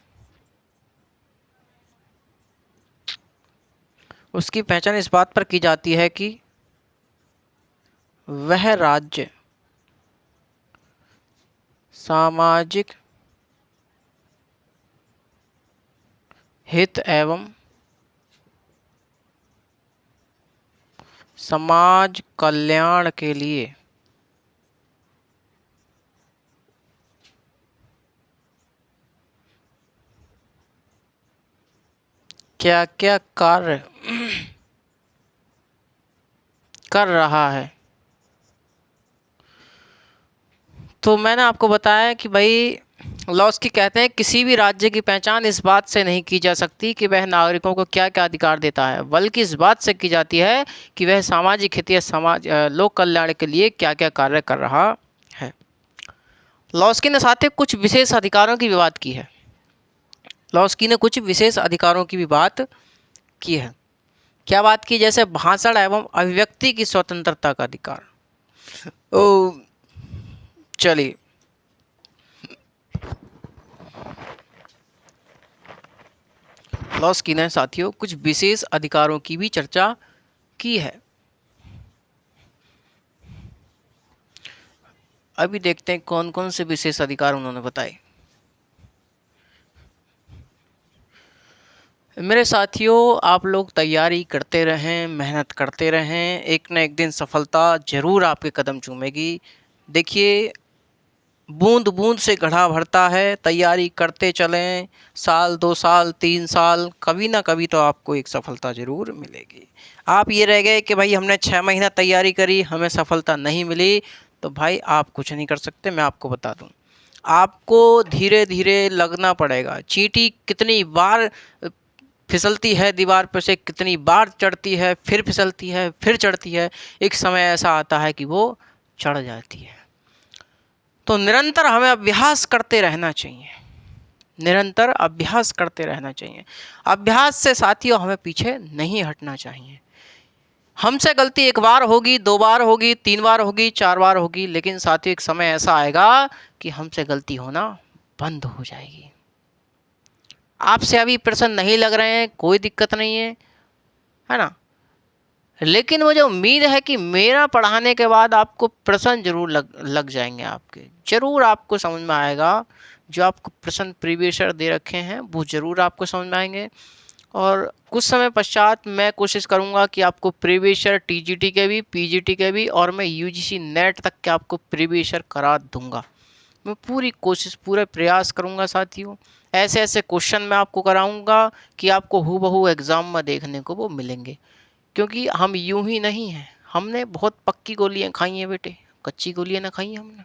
[SPEAKER 1] उसकी पहचान इस बात पर की जाती है कि वह राज्य सामाजिक हित एवं समाज कल्याण के लिए क्या क्या कार्य कर रहा है। तो मैंने आपको बताया कि भाई लॉस्की कहते हैं किसी भी राज्य की पहचान इस बात से नहीं की जा सकती कि वह नागरिकों को क्या क्या अधिकार देता है, बल्कि इस बात से की जाती है कि वह सामाजिक हित या लोक कल्याण के लिए क्या क्या कार्य कर रहा है। लॉस्की ने साथ ही कुछ विशेष अधिकारों की भी बात की है। लॉस्की ने कुछ विशेष अधिकारों की भी बात की है। क्या बात की? जैसे भाषण एवं अभिव्यक्ति की स्वतंत्रता का अधिकार। ओ चलिए, लॉस्की ने साथियों कुछ विशेष अधिकारों की भी चर्चा की है। अभी देखते हैं कौन कौन से विशेष अधिकार उन्होंने बताए। मेरे साथियों, आप लोग तैयारी करते रहें, मेहनत करते रहें, एक न एक दिन सफलता जरूर आपके कदम चूमेगी। देखिए, बूंद बूंद से घड़ा भरता है, तैयारी करते चलें, साल 2 साल 3 साल, कभी ना कभी तो आपको एक सफलता ज़रूर मिलेगी। आप ये रह गए कि भाई हमने 6 महीना तैयारी करी, हमें सफलता नहीं मिली, तो भाई आप कुछ नहीं कर सकते। मैं आपको बता दूं, आपको धीरे धीरे लगना पड़ेगा। चींटी कितनी बार फिसलती है दीवार पर से, कितनी बार चढ़ती है, फिर फिसलती है, फिर चढ़ती है, एक समय ऐसा आता है कि वो चढ़ जाती है। तो निरंतर हमें अभ्यास करते रहना चाहिए, निरंतर अभ्यास करते रहना चाहिए। अभ्यास से साथियों हमें पीछे नहीं हटना चाहिए। हमसे गलती 1 बार होगी, 2 बार होगी, 3 बार होगी, 4 बार होगी, लेकिन साथियों एक समय ऐसा आएगा कि हमसे गलती होना बंद हो जाएगी। आपसे अभी प्रश्न नहीं लग रहे हैं, कोई दिक्कत नहीं है ना, लेकिन वो जो उम्मीद है कि मेरा पढ़ाने के बाद आपको प्रश्न जरूर लग जाएंगे, आपके जरूर आपको समझ में आएगा। जो आपको प्रश्न प्रीवियस ईयर दे रखे हैं वो जरूर आपको समझ में आएंगे। और कुछ समय पश्चात मैं कोशिश करूंगा कि आपको प्रीवियस ईयर टीजीटी के भी, पीजीटी के भी, और मैं यूजीसी नेट तक के आपको प्रीवियस ईयर करा दूंगा। मैं पूरी कोशिश, पूरा प्रयास करूंगा साथियों। ऐसे ऐसे क्वेश्चन मैं आपको कराऊंगा कि आपको हूबहू एग्ज़ाम में देखने को वो मिलेंगे। क्योंकि हम यूं ही नहीं हैं, हमने बहुत पक्की गोलियां खाई हैं बेटे, कच्ची गोलियां ना खाई हैं हमने।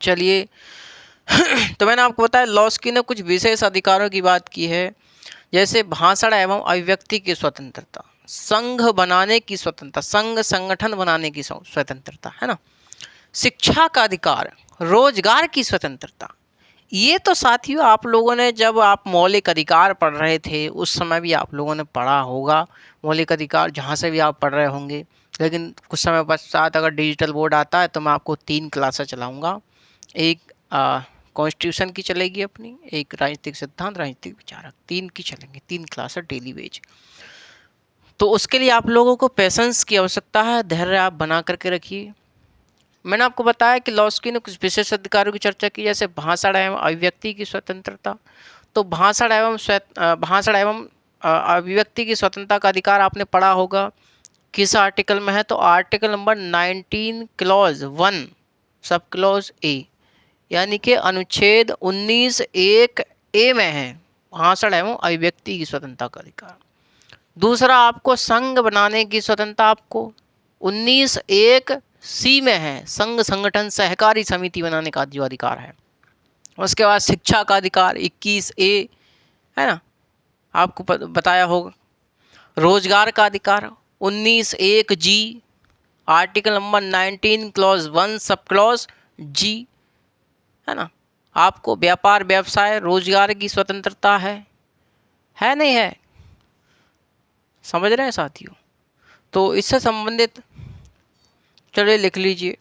[SPEAKER 1] चलिए तो मैंने आपको बताया लॉस्की ने कुछ विशेष अधिकारों की बात की है, जैसे भाषण एवं अभिव्यक्ति की स्वतंत्रता, संघ बनाने की स्वतंत्रता, संघ संगठन बनाने की स्वतंत्रता, है ना, शिक्षा का अधिकार, रोजगार की स्वतंत्रता। ये तो साथियों आप लोगों ने, जब आप मौलिक अधिकार पढ़ रहे थे उस समय भी आप लोगों ने पढ़ा होगा, मौलिक अधिकार जहाँ से भी आप पढ़ रहे होंगे। लेकिन कुछ समय पश्चात अगर डिजिटल बोर्ड आता है तो मैं आपको 3 क्लासें चलाऊँगा। एक कॉन्स्टिट्यूशन की चलेगी अपनी, एक राजनीतिक सिद्धांत, राजनीतिक विचारक, 3 की चलेंगी, 3 क्लासें डेली बेज। तो उसके लिए आप लोगों को पेशेंस की आवश्यकता है, धैर्य आप बना करके रखिए। मैंने आपको बताया कि लॉस्की ने कुछ विशेष अधिकारों की चर्चा की, जैसे भाषण एवं अभिव्यक्ति की स्वतंत्रता। तो भाषण एवं अभिव्यक्ति की स्वतंत्रता का अधिकार आपने पढ़ा होगा किस आर्टिकल में है, तो article number 19 clause 1 sub clause A, यानी कि अनुच्छेद 19(1)(a) में है भाषण एवं अभिव्यक्ति की स्वतंत्रता का अधिकार। दूसरा आपको संघ बनाने की स्वतंत्रता आपको 19(1)(c) में है, संघ संगठन सहकारी समिति बनाने का जो अधिकार है। उसके बाद शिक्षा का अधिकार 21(a) है ना, आपको बताया होगा। रोजगार का अधिकार 19(1)(g), article number 19 clause 1 sub clause जी, है ना। आपको व्यापार व्यवसाय रोजगार की स्वतंत्रता है नहीं है, समझ रहे हैं साथियों। तो इससे संबंधित चलिए लिख लीजिए।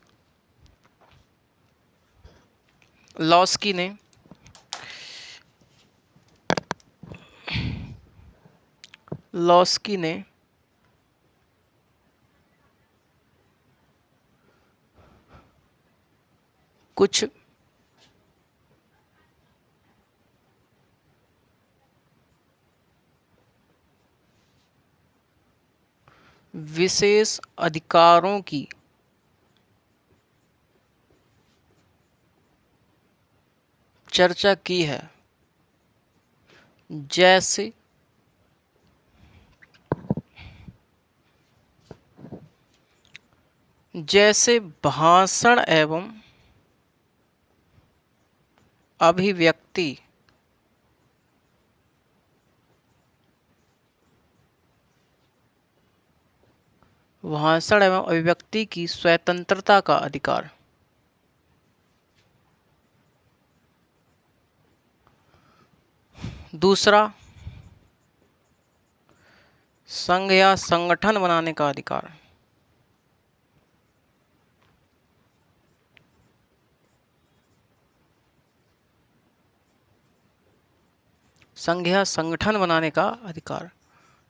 [SPEAKER 1] लॉस्की ने कुछ विशेष अधिकारों की चर्चा की है, जैसे भाषण एवं अभिव्यक्ति, भाषण एवं अभिव्यक्ति की स्वतंत्रता का अधिकार। दूसरा संघ या संगठन बनाने का अधिकार। संघ या संगठन बनाने का अधिकार।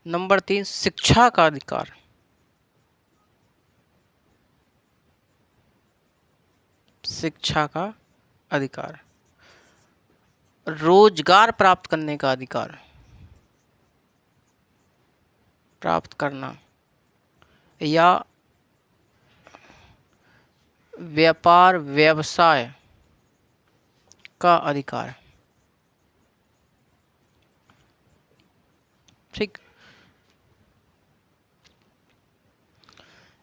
[SPEAKER 1] नंबर 3 शिक्षा का अधिकार। शिक्षा का अधिकार। रोजगार प्राप्त करने का अधिकार, प्राप्त करना या व्यापार व्यवसाय का अधिकार। ठीक,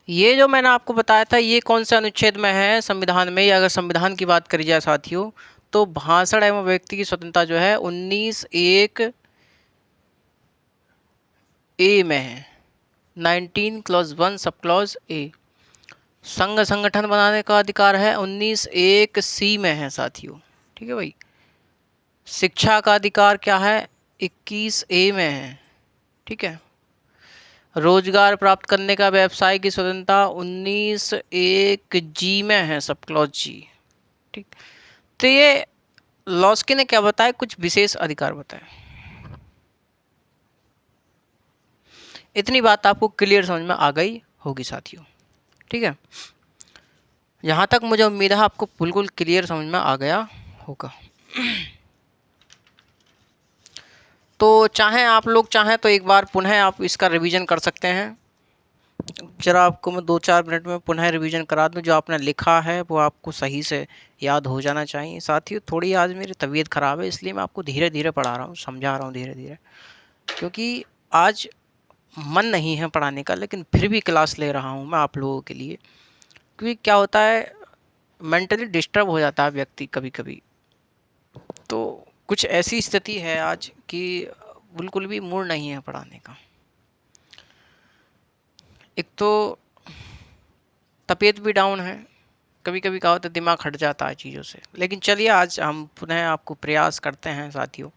[SPEAKER 1] ये जो मैंने आपको बताया था ये कौन से अनुच्छेद में है संविधान में, या अगर संविधान की बात करी जाए साथियों तो भाषण एवं व्यक्ति की स्वतंत्रता जो है 19(1)(a) में है, 19 क्लॉज 1 सब क्लॉज ए। संघ संगठन बनाने का अधिकार है 19(1)(c) में है साथियों, ठीक है भाई। शिक्षा का अधिकार क्या है 21(a) में है, ठीक है। रोजगार प्राप्त करने का व्यवसाय की स्वतंत्रता 19(1)(g) में है सब क्लॉज जी, ठीक। तो ये लॉस्की ने क्या बताया, कुछ विशेष अधिकार बताए। इतनी बात आपको क्लियर समझ में आ गई होगी साथियों, ठीक है। यहाँ तक मुझे उम्मीद है आपको बिल्कुल क्लियर समझ में आ गया होगा। तो आप लोग चाहें तो एक बार पुनः आप इसका रिवीजन कर सकते हैं। जरा आपको मैं 2-4 मिनट में पुनः रिवीजन करा दूं, जो आपने लिखा है वो आपको सही से याद हो जाना चाहिए। साथियों थोड़ी आज मेरी तबीयत ख़राब है, इसलिए मैं आपको धीरे धीरे पढ़ा रहा हूँ, समझा रहा हूँ धीरे धीरे, क्योंकि आज मन नहीं है पढ़ाने का, लेकिन फिर भी क्लास ले रहा हूँ मैं आप लोगों के लिए। क्योंकि क्या होता है, मेंटली डिस्टर्ब हो जाता है व्यक्ति कभी कभी। तो कुछ ऐसी स्थिति है आज कि बिल्कुल भी मूड नहीं है पढ़ाने का। एक तो तबीयत भी डाउन है, कभी कभी क्या होता है दिमाग हट जाता है चीज़ों से। लेकिन चलिए आज हम पुनः आपको प्रयास करते हैं साथियों।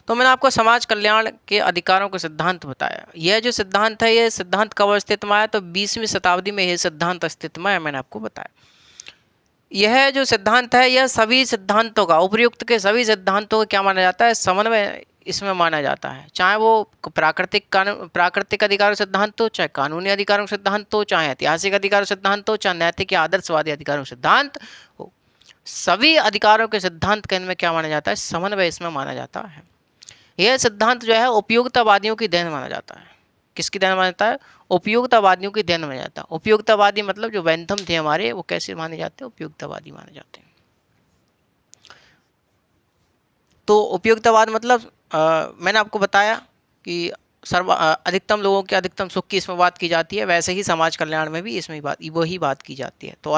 [SPEAKER 1] तो मैंने आपको समाज कल्याण के अधिकारों का सिद्धांत बताया। यह जो सिद्धांत है, यह सिद्धांत कब अस्तित्व में आया, तो 20वीं शताब्दी में यह सिद्धांत अस्तित्व में आया, मैंने आपको बताया। यह जो सिद्धांत है यह सभी सिद्धांतों का, उपर्युक्त के सभी सिद्धांतों का क्या माना जाता है, समन्वय इसमें माना जाता है। चाहे वो प्राकृतिक अधिकारों सिद्धांत हो, चाहे कानूनी अधिकारों सिद्धांत हो, चाहे ऐतिहासिक अधिकारों सिद्धांत हो, चाहे नैतिक या आदर्शवादी अधिकारों सिद्धांत हो। सभी अधिकारों के सिद्धांत के इनमें क्या माना जाता है, समन्वय इसमें माना जाता है। यह सिद्धांत जो है उपयोगितावादियों की देन माना जाता है। किसकी देन माना जाता है, उपयोगितावादियों की देन माना जाता है। उपयोगितावादी मतलब जो बेंथम थे हमारे, वो कैसे माने जाते हैं, उपयोगितावादी माने जाते हैं। तो उपयोगितावाद मतलब मैंने आपको बताया कि अधिकतम लोगों के अधिकतम सुख की इसमें बात की जाती है, वैसे ही समाज कल्याण में भी इसमें वही बात की जाती है। तो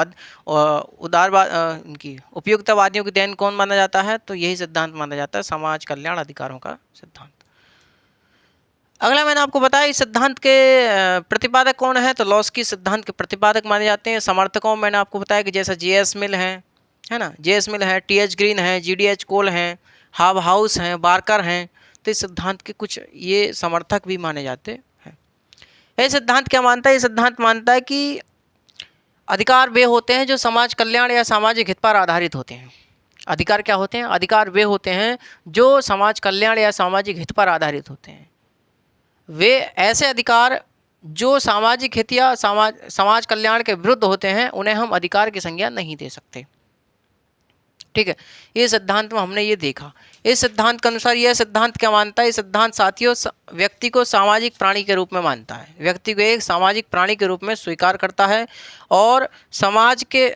[SPEAKER 1] उदारवाद इनकी उपयोगितावादियों की देन कौन माना जाता है, तो यही सिद्धांत माना जाता है, समाज कल्याण अधिकारों का सिद्धांत। अगला मैंने आपको बताया इस सिद्धांत के प्रतिपादक कौन है, तो लॉस्की सिद्धांत के प्रतिपादक माने जाते हैं। समर्थकों मैंने आपको बताया कि जैसा J.S. मिल है ना, J.S. मिल है, T.H. ग्रीन है, G.D.H. कोल हैं, हाव हाउस हैं, बार्कर हैं। तो इस सिद्धांत के कुछ ये समर्थक भी माने जाते हैं। यह सिद्धांत क्या मानता है, ये सिद्धांत मानता है कि अधिकार वे होते हैं जो समाज कल्याण या सामाजिक हित पर आधारित होते हैं। अधिकार क्या होते हैं, अधिकार वे होते हैं जो समाज कल्याण या सामाजिक हित पर आधारित होते हैं। वे ऐसे अधिकार जो सामाजिक हित या समाज कल्याण के विरुद्ध होते हैं, उन्हें हम अधिकार की संज्ञा नहीं दे सकते। ठीक है, ये सिद्धांत में हमने ये देखा। इस सिद्धांत के अनुसार यह सिद्धांत क्या मानता है, इस सिद्धांत साथियों व्यक्ति को सामाजिक प्राणी के रूप में मानता है, व्यक्ति को एक सामाजिक प्राणी के रूप में स्वीकार करता है और समाज के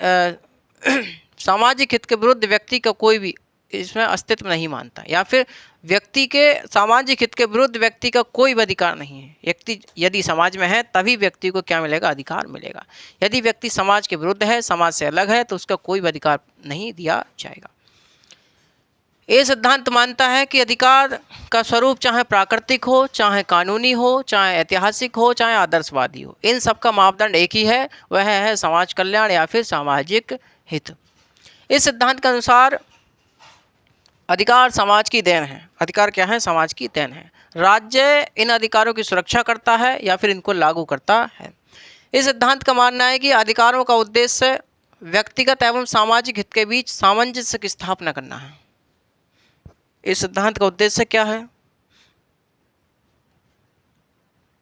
[SPEAKER 1] सामाजिक हित के विरुद्ध व्यक्ति का कोई भी इसमें अस्तित्व नहीं मानता, या फिर व्यक्ति के सामाजिक हित के विरुद्ध व्यक्ति का कोई भी अधिकार नहीं है। व्यक्ति यदि समाज में है तभी व्यक्ति को क्या मिलेगा, अधिकार मिलेगा। यदि व्यक्ति समाज के विरुद्ध है, समाज से अलग है, तो उसका कोई भी अधिकार नहीं दिया जाएगा। ये सिद्धांत मानता है कि अधिकार का स्वरूप चाहे प्राकृतिक हो, चाहे कानूनी हो, चाहे ऐतिहासिक हो, चाहे आदर्शवादी हो, इन सब का मापदंड एक ही है, वह है समाज कल्याण या फिर सामाजिक हित। इस सिद्धांत के अनुसार अधिकार समाज की देन है। अधिकार क्या है, समाज की देन है। राज्य इन अधिकारों की सुरक्षा करता है या फिर इनको लागू करता है। इस सिद्धांत का मानना है कि अधिकारों का उद्देश्य व्यक्तिगत एवं सामाजिक हित के बीच सामंजस्य की स्थापना करना है। इस सिद्धांत का उद्देश्य क्या है,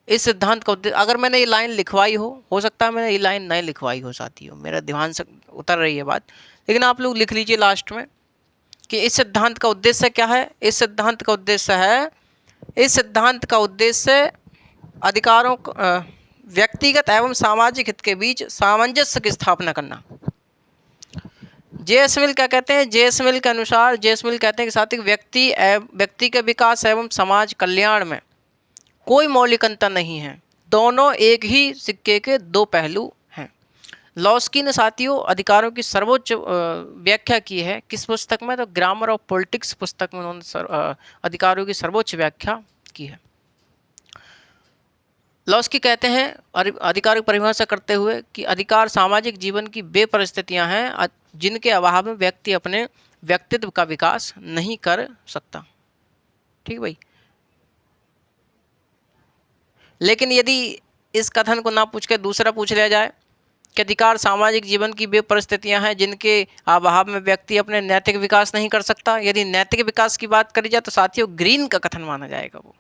[SPEAKER 1] इस सिद्धांत का उद्देश्य, अगर मैंने ये लाइन लिखवाई हो सकता है मैंने ये लाइन नहीं लिखवाई हो साथियों, मेरा ध्यान से उतर रही है बात, लेकिन आप लोग लिख लीजिए लास्ट में कि इस सिद्धांत का उद्देश्य क्या है। इस सिद्धांत का उद्देश्य है, इस सिद्धांत का उद्देश्य अधिकारों व्यक्तिगत एवं सामाजिक हित के बीच सामंजस्य की स्थापना करना। J.S. मिल क्या कहते हैं, J.S. मिल के अनुसार, J.S. मिल कहते हैं कि साथ ही व्यक्ति के विकास एवं समाज कल्याण में कोई मौलिक अंतर नहीं है, दोनों एक ही सिक्के के दो पहलू हैं। लॉस्की ने साथियों अधिकारों की सर्वोच्च व्याख्या की है, किस पुस्तक में, तो ग्रामर ऑफ पॉलिटिक्स पुस्तक में उन्होंने अधिकारों की सर्वोच्च व्याख्या की है। लॉस्की कहते हैं अधिकार की परिभाषा करते हुए कि अधिकार सामाजिक जीवन की वे परिस्थितियां हैं जिनके अभाव में व्यक्ति अपने व्यक्तित्व का विकास नहीं कर सकता। ठीक भाई, लेकिन यदि इस कथन को ना पूछ के दूसरा पूछ लिया जाए कि अधिकार सामाजिक जीवन की वे परिस्थितियां हैं जिनके अभाव में व्यक्ति अपने नैतिक विकास नहीं कर सकता, यदि नैतिक विकास की बात करी जाए तो साथियों ग्रीन का कथन माना जाएगा वो।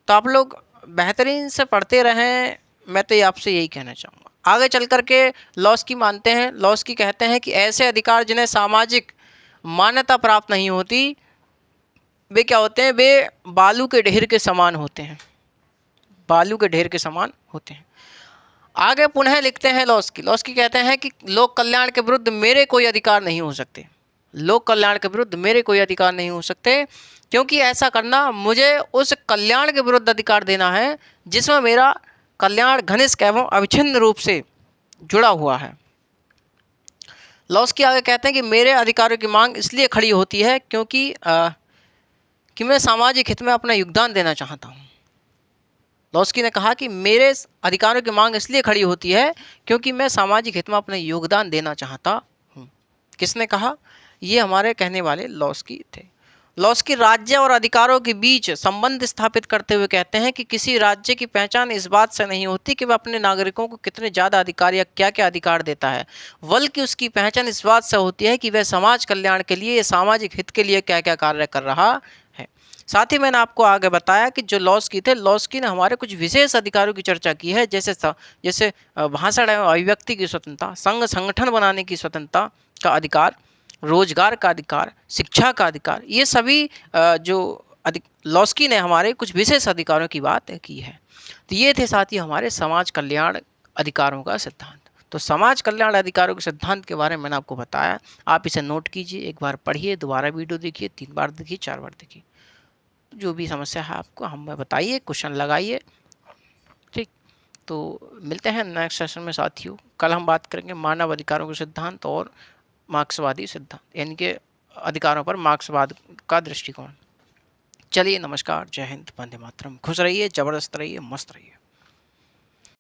[SPEAKER 1] तो आप लोग बेहतरीन से पढ़ते रहें, मैं तो आपसे यही कहना चाहूँगा। आगे चल कर के लॉस्की मानते हैं, लॉस्की कहते हैं कि ऐसे अधिकार जिन्हें सामाजिक मान्यता प्राप्त नहीं होती, वे क्या होते हैं, वे बालू के ढेर के समान होते हैं, बालू के ढेर के समान होते हैं। आगे पुनः लिखते हैं लॉस्की कहते हैं कि लोक कल्याण के विरुद्ध मेरे कोई अधिकार नहीं हो सकते, लोक कल्याण के विरुद्ध मेरे कोई अधिकार नहीं हो सकते, क्योंकि ऐसा करना मुझे उस कल्याण के विरुद्ध अधिकार देना है जिसमें मेरा कल्याण घनिष्ठ एवं अविच्छिन्न रूप से जुड़ा हुआ है। लॉस्की आगे कहते हैं कि मेरे अधिकारों की मांग इसलिए खड़ी होती है क्योंकि मैं सामाजिक हित में अपना योगदान देना चाहता हूँ। लॉस्की ने कहा कि मेरे अधिकारों की मांग इसलिए खड़ी होती है क्योंकि मैं सामाजिक हित में अपना योगदान देना चाहता हूँ। किसने कहा, ये हमारे कहने वाले लॉस्की थे। लॉस्की राज्य और अधिकारों के बीच संबंध स्थापित करते हुए कहते हैं कि किसी राज्य की पहचान इस बात से नहीं होती कि वह अपने नागरिकों को कितने ज़्यादा अधिकार या क्या क्या अधिकार देता है, बल्कि उसकी पहचान इस बात से होती है कि वह समाज कल्याण के लिए या सामाजिक हित के लिए क्या क्या कार्य कर रहा है। साथ ही मैंने आपको आगे बताया कि जो लॉस्की थे, लॉस्की ने हमारे कुछ विशेष अधिकारों की चर्चा की है, जैसे भाषण एवं अभिव्यक्ति की स्वतंत्रता, संघ संगठन बनाने की स्वतंत्रता का अधिकार, रोजगार का अधिकार, शिक्षा का अधिकार, ये सभी जो लॉस्की ने हमारे कुछ विशेष अधिकारों की बात की है। तो ये थे साथी हमारे समाज कल्याण अधिकारों का सिद्धांत। तो समाज कल्याण अधिकारों के सिद्धांत के बारे में मैंने आपको बताया, आप इसे नोट कीजिए, एक बार पढ़िए, दोबारा वीडियो देखिए, 3 बार देखिए, 4 बार देखिए। जो भी समस्या है आपको हमें बताइए, क्वेश्चन लगाइए, ठीक। तो मिलते हैं नेक्स्ट सेशन में साथियों। कल हम बात करेंगे मानव अधिकारों के सिद्धांत और मार्क्सवादी सिद्धांत, यानी कि अधिकारों पर मार्क्सवाद का दृष्टिकोण। चलिए, नमस्कार, जय हिंद, वंदे मातरम। खुश रहिए, जबरदस्त रहिए, मस्त रहिए।